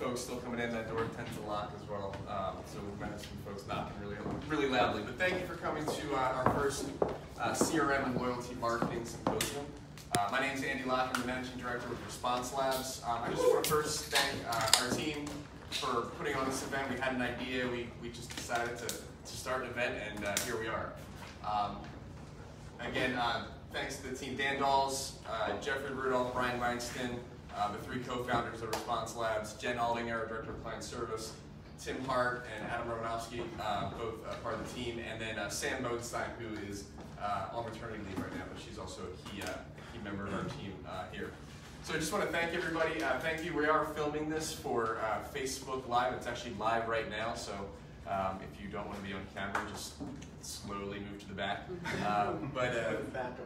folks still coming in. That door tends to lock as well. So we might have some folks knocking really loudly. But thank you for coming to our first CRM Loyalty Marketing Symposium. My name is Andy Locke. I'm the Managing Director with Response Labs. I just want to first thank our team for putting on this event. We had an idea. We just decided to start an event, and here we are. Again, thanks to the team, Dan Dawes, Jeffrey Rudolph, Brian Weinstein, the three co-founders of Response Labs, Jen Aldinger, Director of Client Service, Tim Hart, and Adam Romanowski, both part of the team, and then Sam Bodenstein, who is on maternity leave right now, but she's also a key member of our team here. So I just want to thank everybody. Thank you. We are filming this for Facebook Live. It's actually live right now, so if you don't want to be on camera, just slowly move to the back.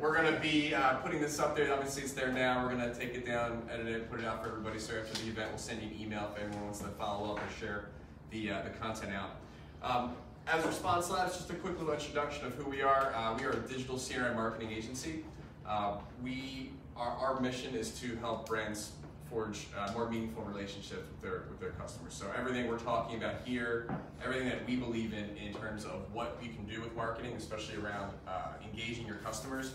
We're going to be putting this up there. Obviously, it's there now. We're going to take it down, edit it, put it out for everybody. So after the event, we'll send you an email if anyone wants to follow up or share the content out. As Response Labs, just a quick little introduction of who we are. We are a digital CRM marketing agency. Our mission is to help brands forge more meaningful relationships with their customers. So everything we're talking about here, everything that we believe in terms of what we can do with marketing, especially around engaging your customers,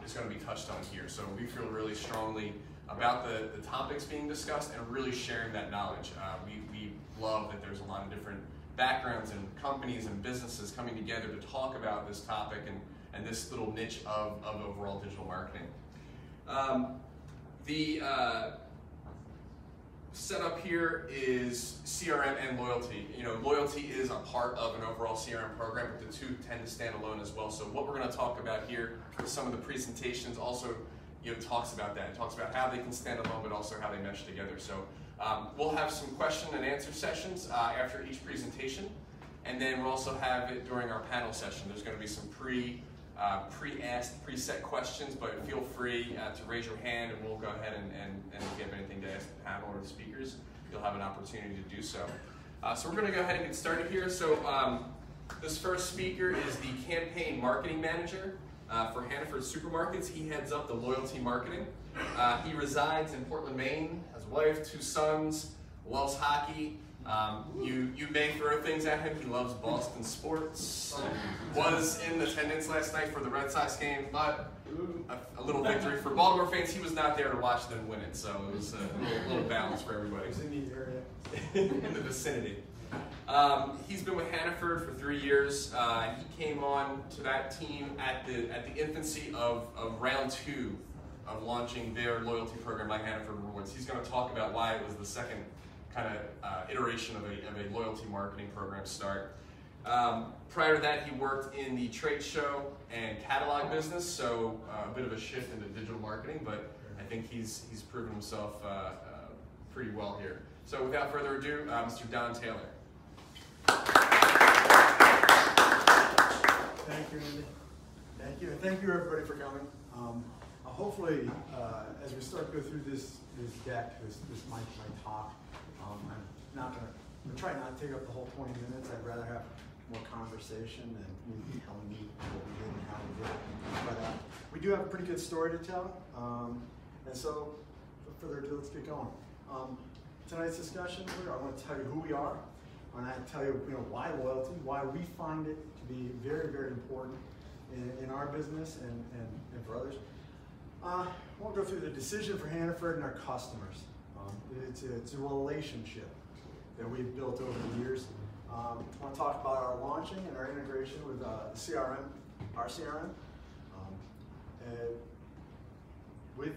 is going to be touched on here. So we feel really strongly about the topics being discussed and really sharing that knowledge. We love that there's a lot of different backgrounds and companies and businesses coming together to talk about this topic and this little niche of overall digital marketing. The setup here is CRM and loyalty. You know, loyalty is a part of an overall CRM program, but the two tend to stand alone as well. So what we're going to talk about here with some of the presentations also, talks about that. It talks about how they can stand alone, but also how they mesh together. So we'll have some question and answer sessions after each presentation, and then we'll also have it during our panel session. There's going to be some pre-asked, preset questions, but feel free to raise your hand, and we'll go ahead and if you have anything to ask the panel or the speakers, you'll have an opportunity to do so. So we're going to go ahead and get started here. So this first speaker is the campaign marketing manager for Hannaford Supermarkets. He heads up the loyalty marketing. He resides in Portland, Maine, has a wife, 2 sons, loves hockey. You may throw things at him. He loves Boston sports. Was in attendance last night for the Red Sox game, but a little victory for Baltimore fans. He was not there to watch them win it, so it was a little balance for everybody. He was in the area. In the vicinity. He's been with Hannaford for 3 years. He came on to that team at the infancy of round 2 of launching their loyalty program, My Hannaford Rewards. He's going to talk about why it was the second kind of iteration of a loyalty marketing program start. Prior to that, he worked in the trade show and catalog business, so a bit of a shift into digital marketing, but I think he's proven himself pretty well here. So without further ado, Mr. Don Taylor. Thank you, Andy. Thank you, and thank you everybody for coming. Hopefully, as we start to go through this deck, my talk, I'm try not to take up the whole 20 minutes. I'd rather have more conversation than me telling you what we did and how we did it. But we do have a pretty good story to tell. And so, without further ado, let's get going. Tonight's discussion, I want to tell you who we are. I want to tell you, why loyalty, why we find it to be very, very important in our business and for others. We'll go through the decision for Hannaford and our customers. It's a relationship that we've built over the years. I want to talk about our launching and our integration with CRM, our CRM. With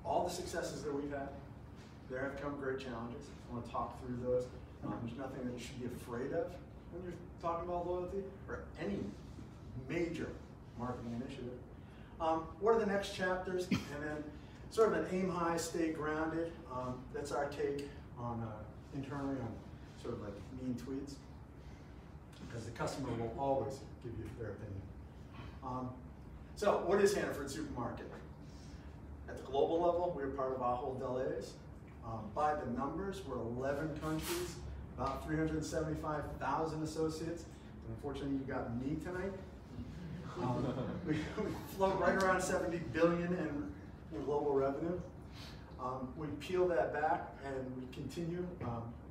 all the successes that we've had, there have come great challenges. I want to talk through those. There's nothing that you should be afraid of when you're talking about loyalty or any major marketing initiative. What are the next chapters? And then sort of an aim high, stay grounded. That's our take on internally on sort of like mean tweets, because the customer will always give you their opinion. So what is Hannaford Supermarket? At the global level, we're part of Ahold Delhaize. By the numbers, we're 11 countries, about 375,000 associates. And unfortunately, you got me tonight. We float right around $70 billion in global revenue. We peel that back and we continue.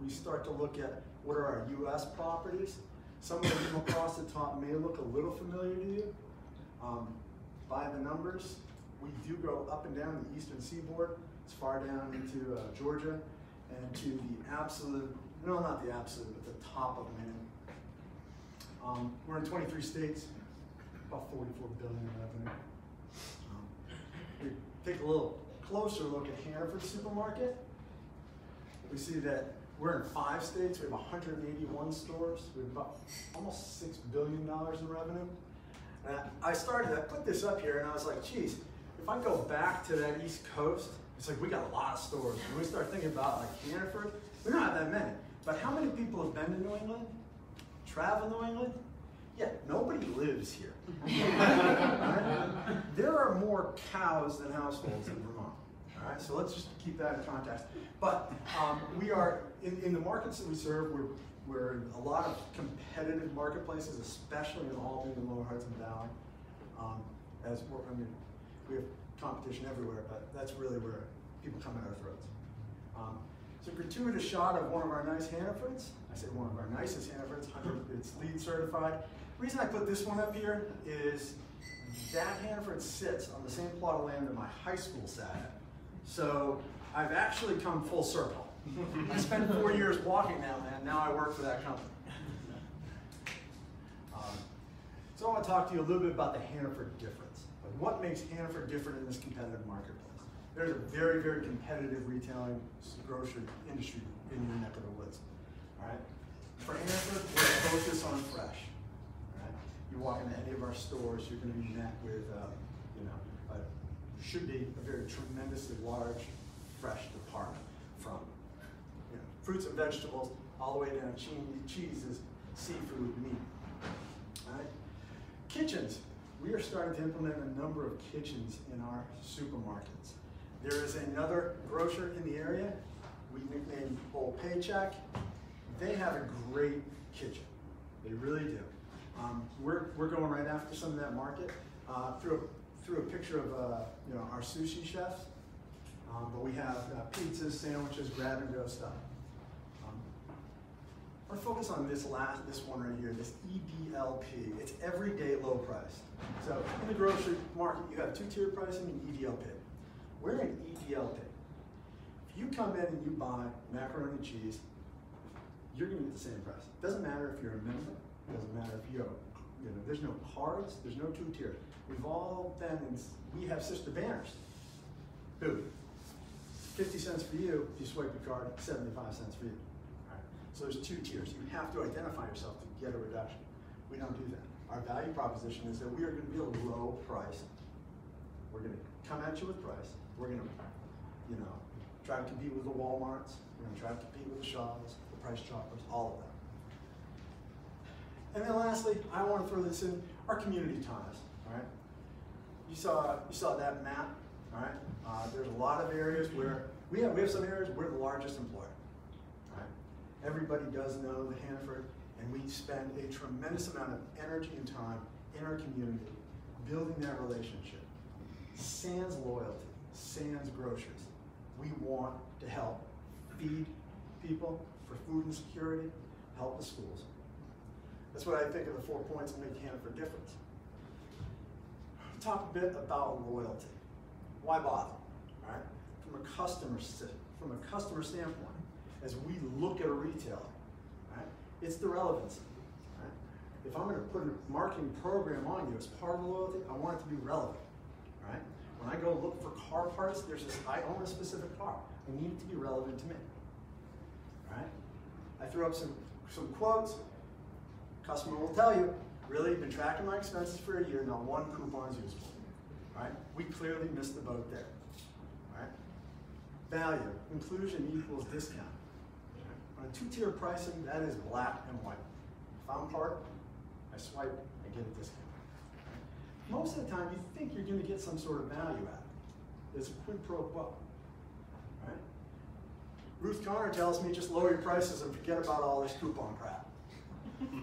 We start to look at what are our U.S. properties. Some of them across the top may look a little familiar to you. By the numbers, we do go up and down the eastern seaboard, as far down into Georgia, and to the absolute, no, not the absolute, but the top of Maine. We're in 23 states, about 44 billion in revenue. We take a little closer look at Hannaford Supermarket. We see that we're in 5 states. We have 181 stores. We have about almost $6 billion in revenue. And I put this up here and I was like, geez, if I go back to that East Coast, it's like we got a lot of stores. When we start thinking about like Hannaford, we don't have that many. But how many people have been to New England? Travel New England? Yeah, nobody lives here. Right? There are more cows than households in Vermont. All right, so let's just keep that in context. But we are, in the markets that we serve, we're in a lot of competitive marketplaces, especially in Albany and Lower Hudson Valley. We have competition everywhere, but that's really where people come at our throats. So gratuitous shot of one of our nice Hannafords. I say one of our nicest Hannafords, it's LEED certified. The reason I put this one up here is that Hannaford sits on the same plot of land that my high school sat at. So I've actually come full circle. I spent 4 years walking that land, now I work for that company. So I want to talk to you a little bit about the Hannaford difference. Like what makes Hannaford different in this competitive marketplace? There's a very, very competitive retailing grocery industry in your neck of the woods. All right? For Hannaford, we're focused on fresh. All right? You walk into any of our stores, you're going to be met with, should be a very tremendously large, fresh department from fruits and vegetables all the way down to cheeses, seafood, meat. All right? Kitchens. We are starting to implement a number of kitchens in our supermarkets. There is another grocer in the area, we nicknamed Old Paycheck. They have a great kitchen. They really do. We're going right after some of that market through a picture of our sushi chefs. But we have pizzas, sandwiches, grab and go stuff. Our focus on this one right here, this EDLP. It's everyday low price. So in the grocery market, you have 2-tier pricing and EDLP. We're in EDLP. If you come in and you buy macaroni and cheese, you're going to get the same price. It doesn't matter if you're a member. It doesn't matter if there's no cards. There's no 2 tiers. We've all been we have sister banners. Boom. 50 cents for you. If you swipe your card, 75 cents for you. All right. So there's 2 tiers. You have to identify yourself to get a reduction. We don't do that. Our value proposition is that we are going to be a low price. We're going to come at you with price. We're going to, try to compete with the Walmarts. We're going to try to compete with the Shaws, the Price Choppers, all of that. And then lastly, I want to throw this in, our community ties. All right. You saw that map. All right. There's a lot of areas where we have some areas we're the largest employer. All right. Everybody does know the Hannaford, and we spend a tremendous amount of energy and time in our community building that relationship. Sans loyalty, sans groceries. We want to help feed people for food insecurity, help the schools. That's what I think are the 4 points that make Hannaford different. Talk a bit about loyalty. Why bother? All right? From a customer standpoint, as we look at a retailer, right, it's the relevancy. Right? If I'm going to put a marketing program on you as part of loyalty, I want it to be relevant. Right? When I go look for car parts, I own a specific car. I need it to be relevant to me. Right? I threw up some quotes. Customer will tell you, really, been tracking my expenses for a year, not one coupon is usable. Right? We clearly missed the boat there. Right? Value, inclusion equals discount. Right? On a 2-tier pricing, that is black and white. If I'm part, I swipe, I get a discount. Right? Most of the time, you think you're going to get some sort of value out of it. There's a quid pro quo. Right? Ruth Connor tells me just lower your prices and forget about all this coupon crap.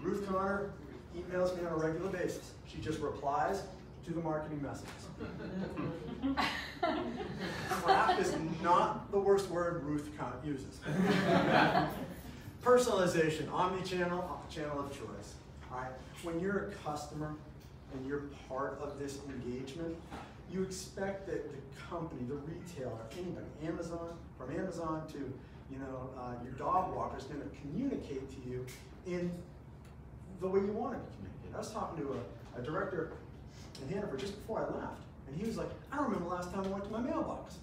Ruth Connor emails me on a regular basis. She just replies to the marketing messages. Crap is not the worst word Ruth uses. Personalization, omni-channel, channel of choice. All right? When you're a customer and you're part of this engagement, you expect that the company, the retailer, anybody, from Amazon to your dog walker is going to communicate to you in the way you want to communicate. I was talking to a director in Hannaford just before I left, and he was like, I don't remember the last time I went to my mailbox.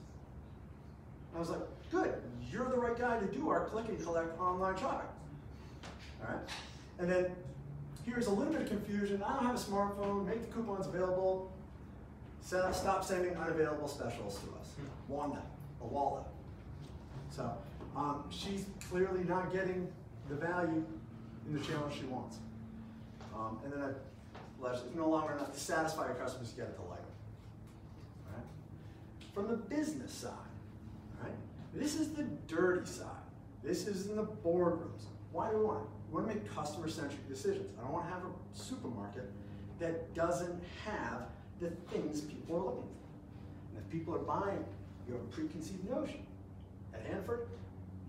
And I was like, good, you're the right guy to do our click and collect online shopping. All right? And then here's a little bit of confusion. I don't have a smartphone, make the coupons available, stop sending unavailable specials to us. Wanda, a wallet. So she's clearly not getting the value in the channel she wants. And then it's no longer enough to satisfy your customers, you got to delight them. All right? From the business side, all right? This is the dirty side. This is in the boardrooms. Why do we want it? We want to make customer-centric decisions. I don't want to have a supermarket that doesn't have the things people are looking for. And if people are buying, you have a preconceived notion. At Hannaford,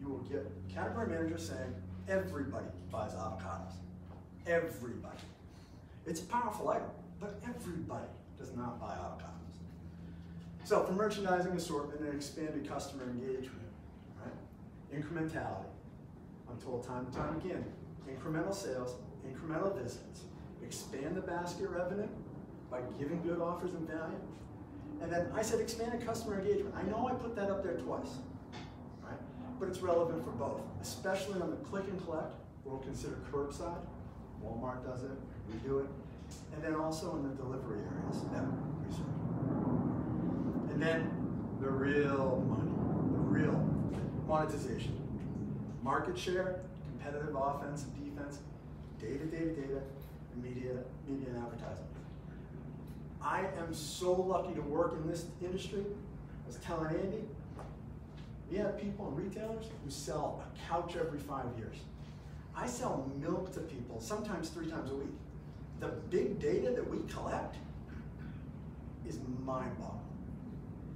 you will get category managers saying, everybody buys avocados. Everybody. It's a powerful item, but everybody does not buy avocados. So for merchandising, assortment, and expanded customer engagement, right? Incrementality. I'm told time and time again, incremental sales, incremental visits, expand the basket revenue by giving good offers and value. And then I said expanded customer engagement. I know I put that up there twice, right? But it's relevant for both, especially on the click and collect, we'll consider curbside. Walmart does it, we do it. And then also in the delivery areas that we serve. And then the real money, the real monetization. Market share, competitive offense and defense, data, and media and advertising. I am so lucky to work in this industry. I was telling Andy, we have people and retailers who sell a couch every 5 years. I sell milk to people, sometimes 3 times a week. The big data that we collect is mind-boggling.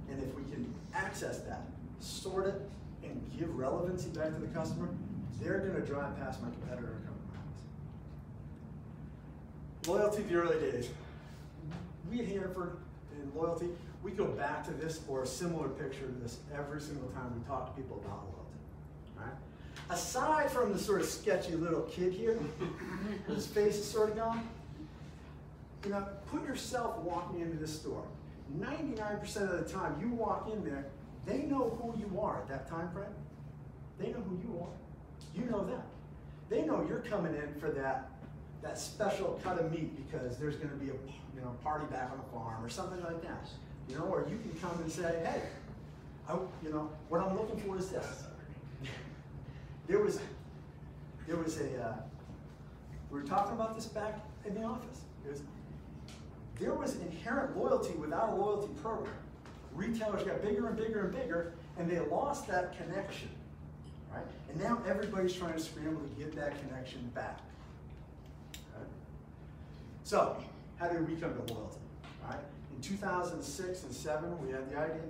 And if we can access that, sort it, and give relevancy back to the customer, they're going to drive past my competitor and come to my house. Loyalty, the early days. We at Hannaford in loyalty, we go back to this or a similar picture to this every single time we talk to people about loyalty. Right? Aside from the sort of sketchy little kid here, his face is sort of gone, put yourself walking into this store. 99% of the time you walk in there, they know who you are at that time frame. They know who you are. You know them. They know you're coming in for that special cut of meat because there's going to be a party back on the farm or something like that. Or you can come and say, hey, what I'm looking for is this. There was a, we were talking about this back in the office. There was inherent loyalty without a loyalty program. Retailers got bigger and bigger and bigger, and they lost that connection, right? And now everybody's trying to scramble to get that connection back. Right? So, how did we come to loyalty? Right? In 2006 and 2007, we had the idea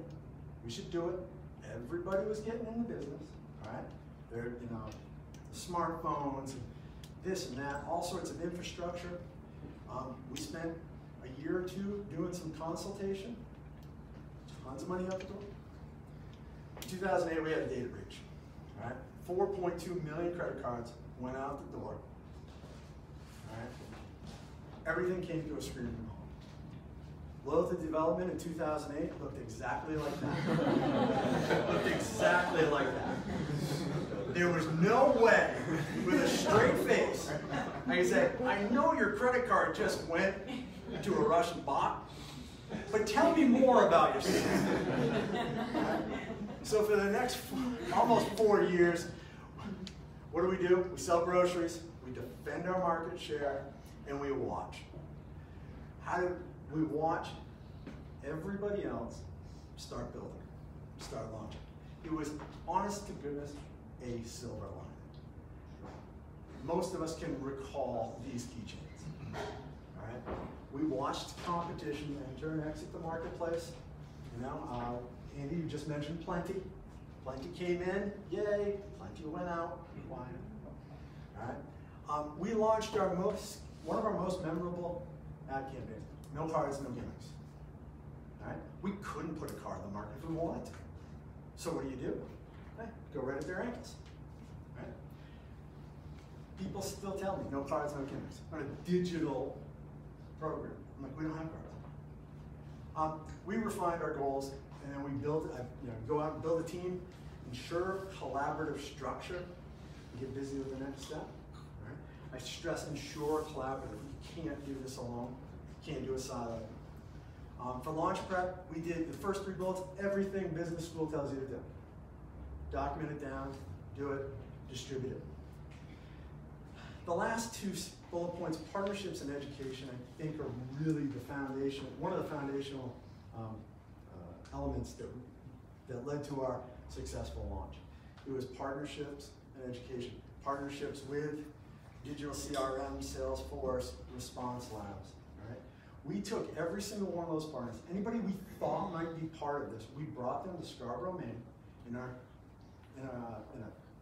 we should do it. Everybody was getting in the business, right? There, smartphones, and this and that, all sorts of infrastructure. We spent a year or two doing some consultation. Tons of money out the door. In 2008, we had a data breach. Right? 4.2 million credit cards went out the door. Right? Everything came to a screaming halt. Loyalty development in 2008 looked exactly like that. Looked exactly like that. There was no way, with a straight face, I could say, I know your credit card just went to a Russian bot, but tell me more about yourself. So for the next almost 4 years, what do? We sell groceries, we defend our market share, and we watch. How do we watch everybody else start building, start launching? It was, honest to goodness, a silver lining. Most of us can recall these keychains. Right? right? We watched competition enter and exit the marketplace. You know, Andy, you just mentioned Plenty. Plenty came in, yay. Plenty went out, why? All right. We launched one of our most memorable ad campaigns. No cards, no gimmicks. All right. We couldn't put a card in the market if we wanted to. So what do? Hey, go right at their ankles. Right? People still tell me, no cards, no gimmicks. On a digital program. I'm like, we don't have cards. We refined our goals, and then we go out and build a team, ensure collaborative structure, and get busy with the next step. Right? I stress ensure collaborative. You can't do this alone. You can't do a silo. For launch prep, we did the first 3 bullets, everything business school tells you to do. Document it down, do it, distribute it. The last 2 bullet points, partnerships and education, I think are really the foundation, one of the foundational elements that led to our successful launch. It was partnerships and education. Partnerships with digital CRM, Salesforce, response labs. Right? We took every single one of those partners, anybody we thought might be part of this, we brought them to Scarborough, Maine, in a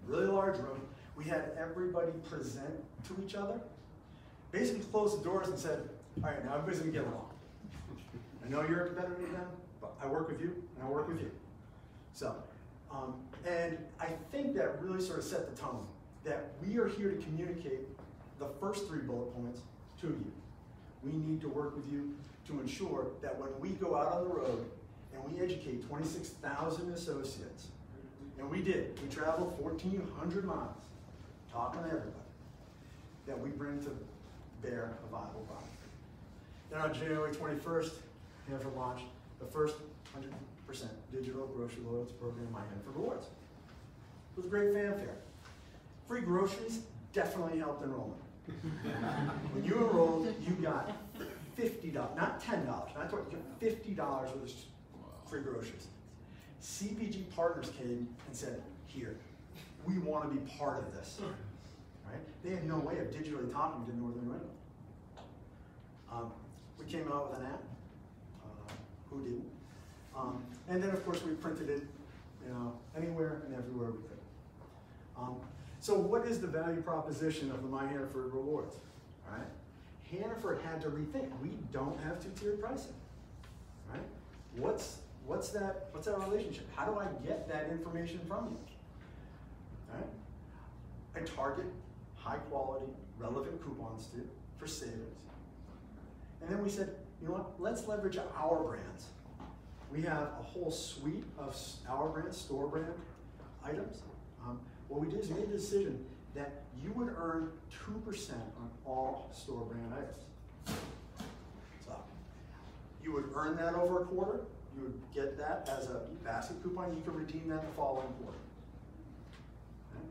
really large room. We had everybody present to each other, basically closed the doors and said, all right, now everybody's gonna get along. I know you're a competitor to them, but I work with you, and I work with you. So, and I think that really sort of set the tone, that we are here to communicate the first 3 bullet points to you. We need to work with you to ensure that when we go out on the road and we educate 26,000 associates, and we did, we traveled 1,400 miles, talking to everybody, that we bring to bear a viable product. Then on January 21st, Hannaford launched the first 100% digital grocery loyalty program, My Hannaford Rewards. It was a great fanfare. Free groceries definitely helped enrollment. When you enrolled, you got $50, not $10, not $20, you got $50 worth of free groceries. CPG partners came and said, here, we want to be part of this. Right? They had no way of digitally talking to Northern New England. We came out with an app. Who didn't? And then, of course, we printed it, anywhere and everywhere we could. So what is the value proposition of the My Hannaford Rewards? All right? Hannaford had to rethink. We don't have 2-tiered pricing. Right? What's that relationship? How do I get that information from you? All right? I target high quality, relevant coupons for savings. And then we said, you know what, let's leverage our brands. We have a whole suite of our brand, store brand items. What we did is made the decision that you would earn 2% on all store brand items. So you would earn that over a quarter. You would get that as a basket coupon. You could redeem that the following quarter. Okay.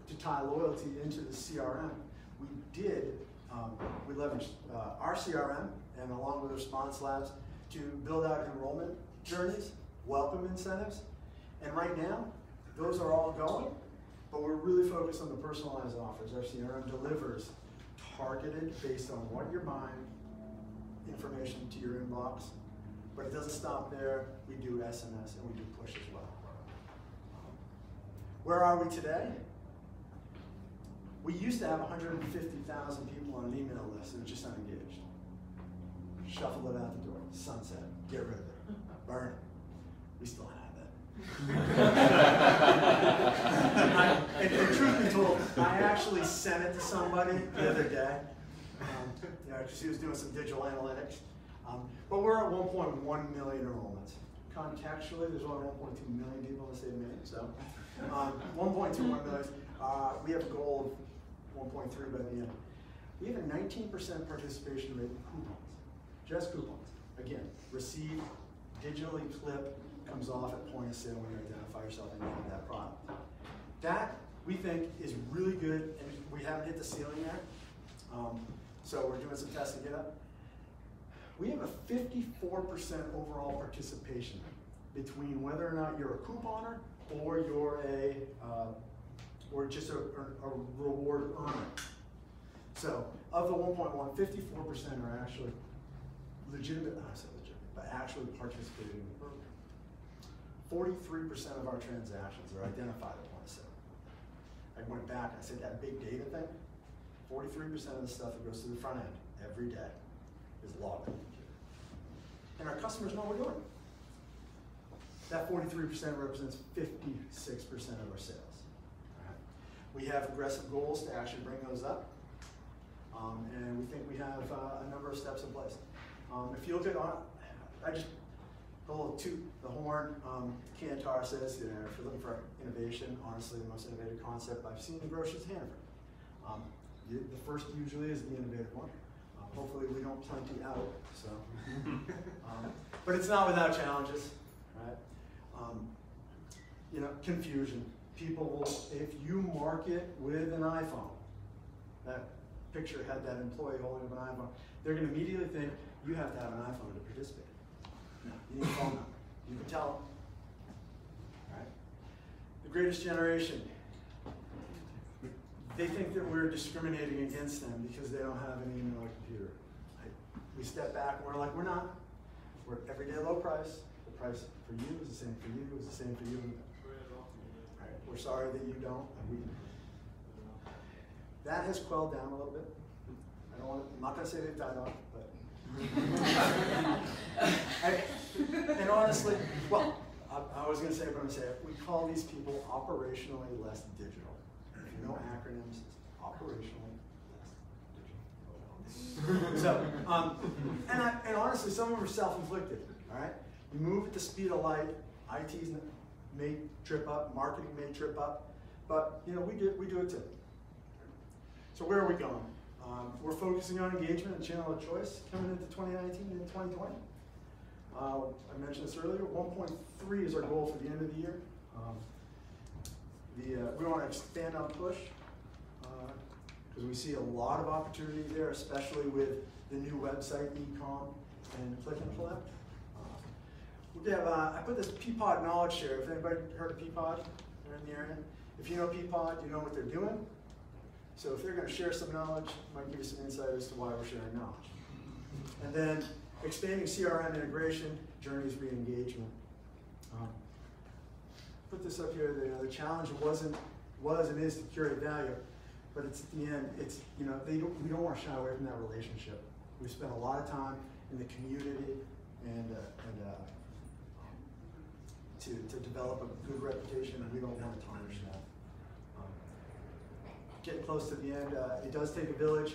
To tie loyalty into the CRM, we leveraged our CRM and along with response labs to build out enrollment journeys, welcome incentives, and right now, those are all going, but we're really focused on the personalized offers. Our CRM delivers targeted based on what you're buying, information to your inbox, but it doesn't stop there. We do SMS and we do push as well. Where are we today? We used to have 150,000 people on an email list that were just unengaged. Shuffle it out the door, sunset, get rid of it, burn it. We still have that. And truth be told, I actually sent it to somebody the other day, because he was doing some digital analytics. But we're at 1.1 million enrollments. Contextually, there's only 1.2 million people in the state of Maine, so 1.21 million. We have a goal of 1.3 by the end. We have a 19% participation rate in coupons, just coupons. Again, receive, digitally clip, comes off at point of sale when you identify yourself and you have that product. That, we think, is really good, and we haven't hit the ceiling yet. So we're doing some testing it up. We have a 54% overall participation between whether or not you're a couponer or you're or just a reward earner. So of the 1.1, 54% are actually legitimate, I said legitimate, but actually participating in the program. 43% of our transactions are identified at point of sale. I went back and I said that big data thing, 43% of the stuff that goes to the front end every day is logged on the computer. And our customers know we're doing it. That 43% represents 56% of our sales. All right. We have aggressive goals to actually bring those up. And we think we have a number of steps in place. If you look at, I just a little toot the horn. Kantar says, you know, if you're looking for innovation, honestly, the most innovative concept I've seen in groceries is Hannaford. The first usually is the innovative one. Hopefully we don't plenty out. So, but it's not without challenges, right? You know, confusion. People will, if you market with an iPhone, that picture had that employee holding up an iPhone, they're going to immediately think you have to have an iPhone to participate. No, you need a phone number. You can tell them. Right? The greatest generation, they think that we're discriminating against them because they don't have an email or computer. Right? We step back and we're like, we're not. We're everyday low price. The price for you is the same for you, is the same for you. Right? We're sorry that you don't. That has quelled down a little bit. I'm not going to say they've died off, but. And honestly, well, I was going to say what I'm going to say. We call these people operationally less digital. If you know acronyms, it's operationally less digital. So, and honestly, some of them are self-inflicted. All right, you move at the speed of light. IT's may trip up, marketing may trip up, but you know we do it too. So where are we going? We're focusing on engagement and channel of choice coming into 2019 and 2020. I mentioned this earlier, 1.3 is our goal for the end of the year. We want to expand on push because we see a lot of opportunity there, especially with the new website, e-com, and click and collect. We have, I put this Peapod knowledge share. If anybody heard of Peapod? They're in the area. If you know Peapod, you know what they're doing. So if they're going to share some knowledge, it might give you some insight as to why we're sharing knowledge. And then expanding CRM integration, journeys re-engagement. Put this up here. The challenge was and is to curate value, but it's at the end. It's we don't want to shy away from that relationship. We spent a lot of time in the community and to develop a good reputation, and we don't want to tarnish that. Getting close to the end, it does take a village.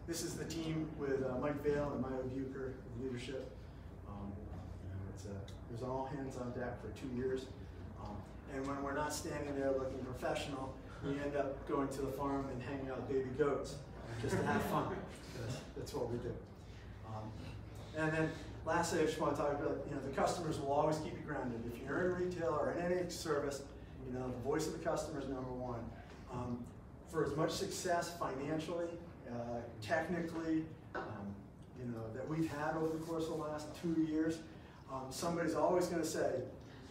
This is the team with Mike Vail and Milo Bucher of leadership. It was all hands on deck for 2 years. And when we're not standing there looking professional, we end up going to the farm and hanging out with baby goats just to have fun. That's what we do. And then lastly, I just want to talk about, the customers will always keep you grounded. If you're in retail or in any service, the voice of the customer is number one. For as much success financially, technically, that we've had over the course of the last 2 years, somebody's always going to say,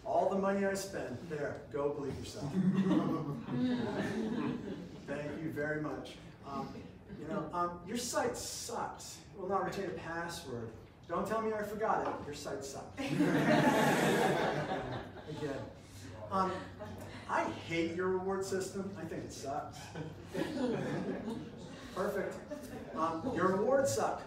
all the money I spend, there, go believe yourself. Thank you very much. Your site sucks. It will not retain a password. Don't tell me I forgot it. Your site sucks. Again. I hate your reward system. I think it sucks. Perfect. Your rewards suck.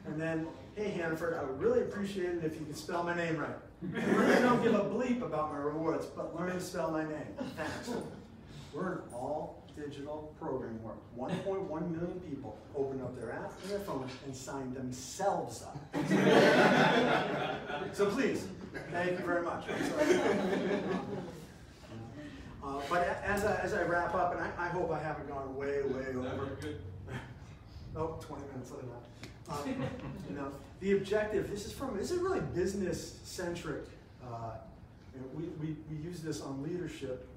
And then, hey Hannaford, I would really appreciate it if you could spell my name right. I don't give a bleep about my rewards, but learn to spell my name. Thanks. We're an all-digital program where 1.1 million people open up their app and their phone and sign themselves up. So please, thank you very much. I'm sorry. But as I wrap up, and I hope I haven't gone way over. Oh, 20 minutes, let it out. The objective, this is really business-centric. We use this on leadership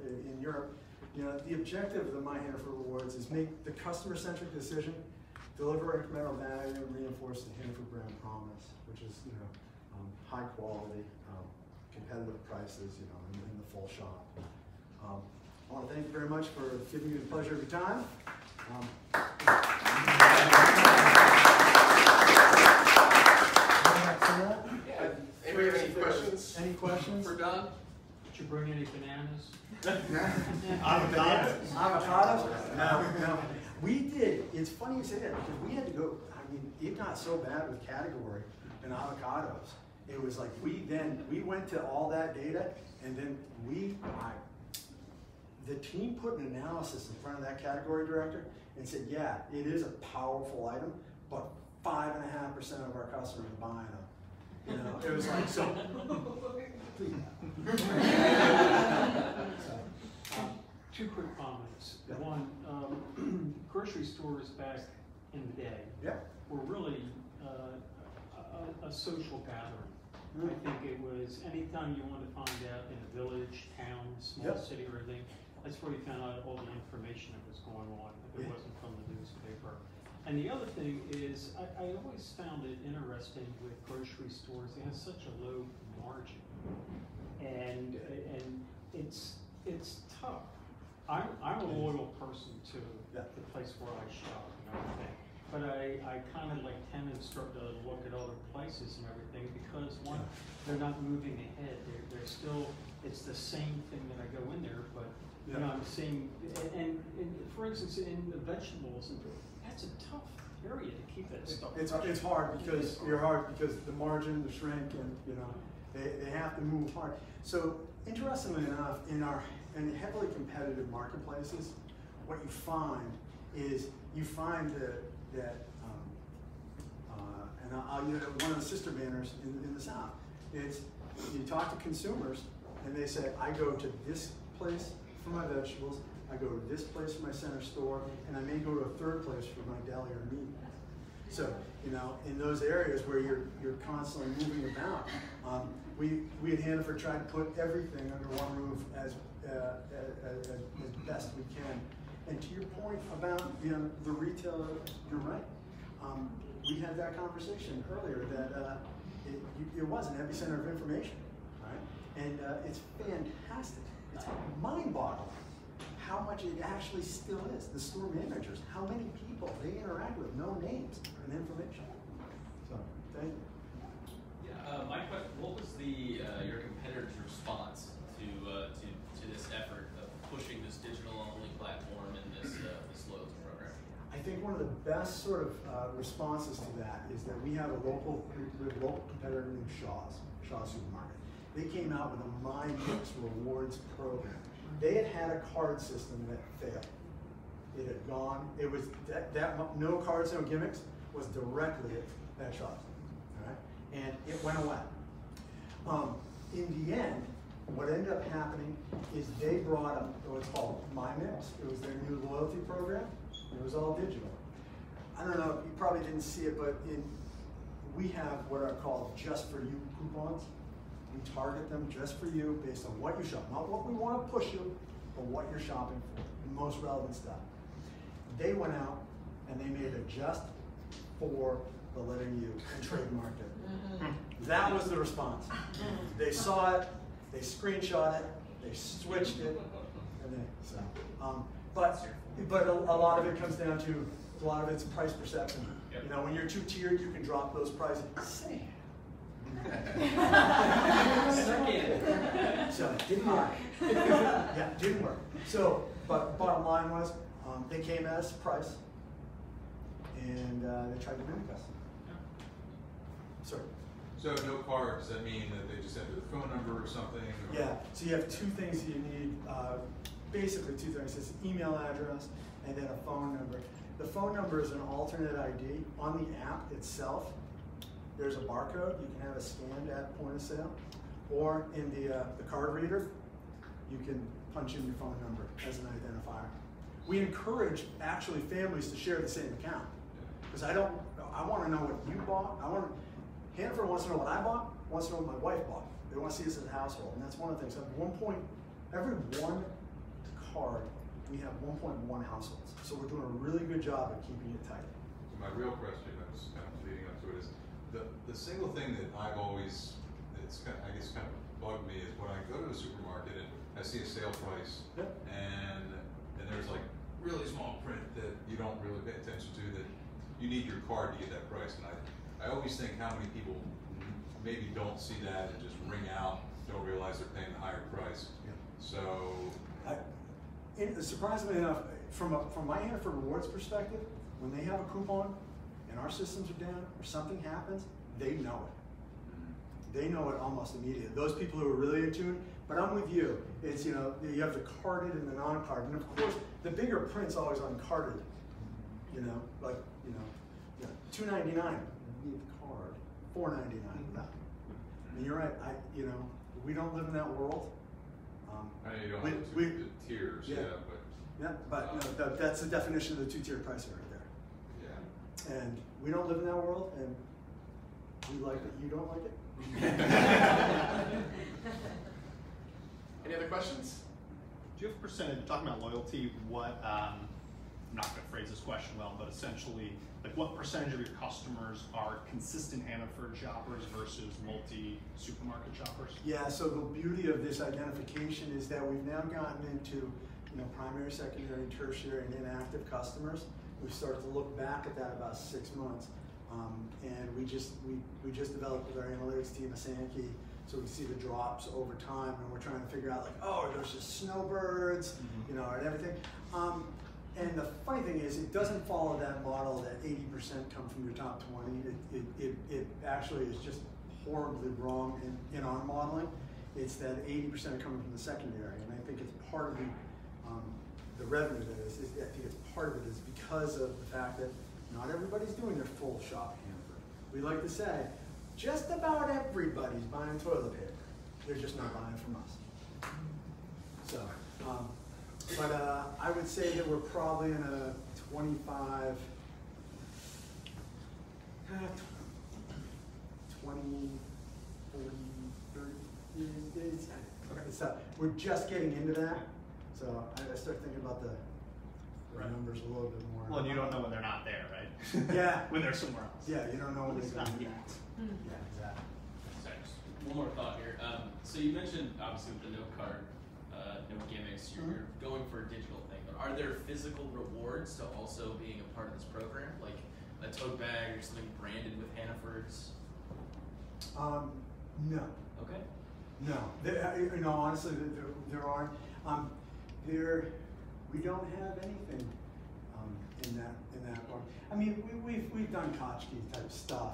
in Europe. The objective of the My Hannaford Rewards is make the customer-centric decision, deliver incremental value, and reinforce the Hannaford brand promise, which is high quality, competitive prices, in the full shop. I want Well, thank you very much for giving me the pleasure of your time. Anybody have any questions? Any questions? For Don? Did you bring any bananas? Avocados? No. We did. It's funny you say that because we had to go. I mean, it got so bad with category and avocados. It was like we went to all that data, and then the team put an analysis in front of that category director and said, yeah, it is a powerful item, but 5.5% of our customers are buying them. You know, it was like so. Please. Two quick comments. Yeah. One, grocery stores back in the day were really a social gathering. I think it was anytime you wanted to find out in a village, town, small city or anything, that's where you found out all the information that was going on if it wasn't from the newspaper. And the other thing is, I always found it interesting with grocery stores, they have such a low margin. And it's tough. I'm a loyal person to the place where I shop and everything. But I kind of like tend to start to look at other places and everything because one, they're not moving ahead. They're still, it's the same thing that I go in there, but you know, I'm seeing, and for instance, in the vegetables, and that's a tough area to keep that stuff. It's hard because the margin, the shrink, and you know, they have to move hard. So interestingly enough, in heavily competitive marketplaces, what you find is that and I'll use one of the sister banners in the South. It's you talk to consumers and they say, I go to this place for my vegetables, I go to this place for my center store, and I may go to a third place for my deli or meat. So, you know, in those areas where you're constantly moving about, we at Hannaford try to put everything under one roof as best we can. And to your point about the retailer, you're right. We had that conversation earlier that it was an epicenter of information, right? And it's fantastic. It's mind-boggling how much it actually still is. The store managers, how many people they interact with, no names and information. So, thank you. Yeah, my question: what was your competitor's response to this effort of pushing this digital-only platform and this loyalty program? I think one of the best sort of responses to that is that we have a local competitor named Shaw's Supermarket. They came out with a My Hannaford Rewards program. They had a card system that failed. It had gone. It was that no cards, no gimmicks was directly at Shaw's, all right? And it went away. In the end, what ended up happening is they brought up what's called MyMix. It was their new loyalty program. It was all digital. I don't know, you probably didn't see it, but we have what are called just for you coupons. We target them just for you based on what you shop. Not what we want to push you, but what you're shopping for, the most relevant stuff. They went out and they made it just for the letter U and trademarked it. That was the response. They saw it, they screenshot it, they switched it, and but a lot of it comes down to a lot of it's price perception. You know, when you're two-tiered, you can drop those prices. Sam. So it didn't work. Yeah, it didn't work. So, but bottom line was, they came at us price, and they tried to mimic us. Sorry. So no cards, does that mean that they just enter the phone number or something? Or? Yeah, so you have two things you need, basically two things. It's an email address and then a phone number. The phone number is an alternate ID. On the app itself, there's a barcode. You can have it scanned at point of sale. Or in the card reader, you can punch in your phone number as an identifier. We encourage, actually, families to share the same account. Because I want to know what you bought. Hannaford wants to know what I bought, wants to know what my wife bought. They want to see us as a household, and that's one of the things. At every one card, we have 1.1 households. So we're doing a really good job at keeping it tight. So my real question, that was kind of leading up to it, is the single thing that I've always, I guess kind of bugged me is when I go to a supermarket and I see a sale price, and there's like really small print that you don't really pay attention to, that you need your card to get that price. And I always think how many people maybe don't see that and just ring out, don't realize they're paying the higher price. So, surprisingly enough, from My Hannaford Rewards perspective, when they have a coupon and our systems are down or something happens, they know it. They know it almost immediately. Those people who are really in tune. But I'm with you. It's, you know, you have the carded and the non-carded, and of course the bigger print's always uncarded. You know, like $2.99. You need the card. $4.99. No. I mean, you're right. You know, we don't live in that world. I know you don't have the tiers, but no, that's the definition of the two-tier pricing right there. Yeah. And we don't live in that world, and we like it. You don't like it. Any other questions? Do you have a percentage, talking about loyalty, what, I'm not going to phrase this question well, but essentially, like what percentage of your customers are consistent Hannaford shoppers versus multi-supermarket shoppers? Yeah, so the beauty of this identification is that we've now gotten into, you know, primary, secondary, tertiary, and inactive customers. We've started to look back at that about 6 months. And we just developed with our analytics team a Sankey, so we see the drops over time, and we're trying to figure out like, oh, there's just snowbirds, you know, and everything. And the funny thing is, it doesn't follow that model that 80% come from your top 20. It actually is just horribly wrong in our modeling. It's that 80% are coming from the secondary, and I think it's part of the revenue that is. I think it's part of it is because of the fact that not everybody's doing their full shop Hannaford. We like to say, just about everybody's buying toilet paper. They're just not buying from us. So, but I would say that we're probably in a 25, 20, 40, 30, so we're just getting into that. So I start thinking about the numbers a little bit more. Well, and you don't know when they're not there, right? Yeah. When they're somewhere else. Yeah, you don't know when It's they're not going to yet. Yeah, exactly. Sorry, just one more thought here. So you mentioned, obviously, with the no card, no gimmicks, you're going for a digital thing, but are there physical rewards to also being a part of this program? Like a tote bag or something branded with Hannaford's? No. Okay. No. You know, honestly, there aren't. We don't have anything in that part. I mean, we've done tchotchke type stuff,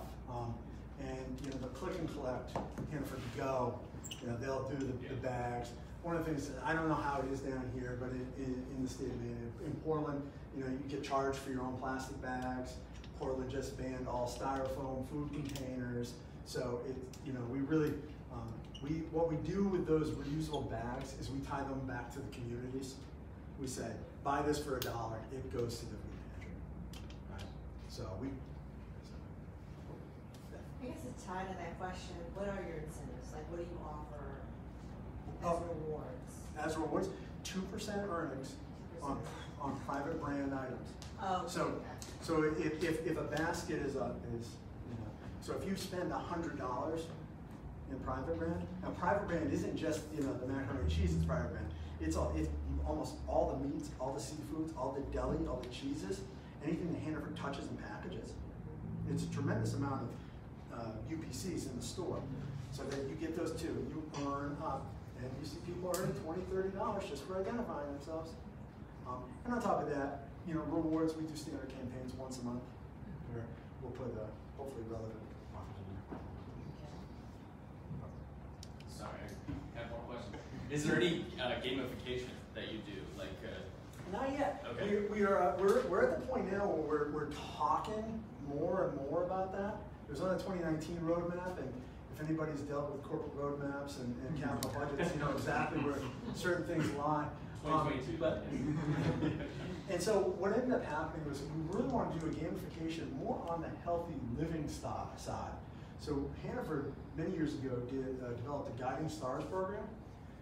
and you know, the click and collect, Hannaford Go, you know, they'll do the bags. One of the things, I don't know how it is down here, but in the state of Maine, in Portland, you know, you get charged for your own plastic bags. Portland just banned all styrofoam food containers. So you know, we really, what we do with those reusable bags is we tie them back to the communities. We say, buy this for $1, it goes to the food pantry. Right? So I guess it's tied to that question. What are your incentives? Like, what do you offer as rewards? As rewards, 2% earnings on private brand items. Oh, okay. So if a basket is you know, so if you spend $100 in private brand, now private brand isn't just, you know, the macaroni and cheese, it's private brand. It's almost all the meats, all the seafoods, all the deli, all the cheeses, anything that Hannaford touches and packages. It's a tremendous amount of UPCs in the store. So that you get those too, you earn up. And you see people earning $20, $30 just for identifying themselves. And on top of that, you know, rewards, we do standard campaigns once a month where we'll put hopefully relevant offers in there. Sorry, I have more questions. Is there any gamification that you do? Like, not yet. Okay. We're at the point now where we're talking more and more about that. It was on the 2019 roadmap, and if anybody's dealt with corporate roadmaps and capital budgets, you know exactly where certain things lie. 2022. And so what ended up happening was we really wanted to do a gamification more on the healthy living style side. So Hannaford, many years ago, developed a Guiding Stars program.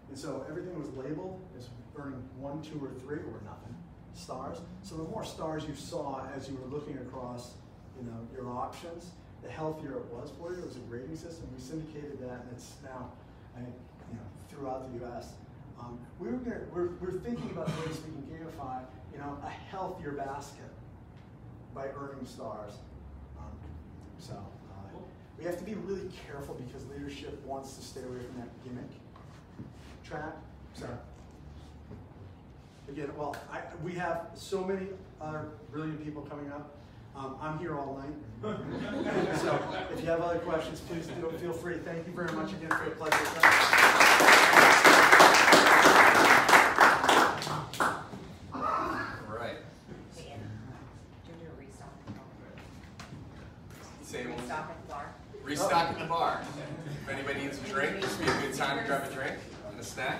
And so everything was labeled as earning 1, 2, or 3, or nothing, stars. So the more stars you saw as you were looking across, you know, your options, the healthier it was for you. It was a grading system. We syndicated that, and it's now, you know, throughout the U.S. We're thinking about ways we can gamify, a healthier basket by earning stars. We have to be really careful because leadership wants to stay away from that gimmick track. So again, we have so many other brilliant people coming up. I'm here all night. So if you have other questions, please feel free. Thank you very much again for a pleasure. All right. Restock at the bar. Restock at the bar. If anybody needs a drink, this would be a good time to grab a drink and a snack.